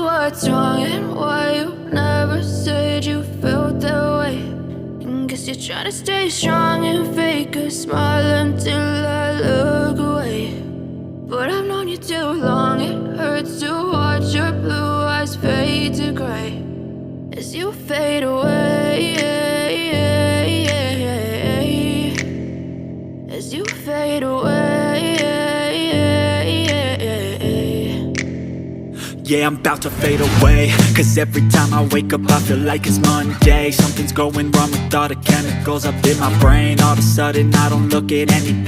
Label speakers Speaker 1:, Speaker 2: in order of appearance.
Speaker 1: what's wrong and why you never said you felt that way. And guess you're trying to stay strong and fake a smile until I look away. But I've known you too long, it hurts to watch your blue eyes fade to gray as you fade away, as you fade away.
Speaker 2: Yeah, I'm about to fade away, cause every time I wake up I feel like it's Monday. Something's going wrong with all the chemicals up in my brain. All of a sudden I don't look at anything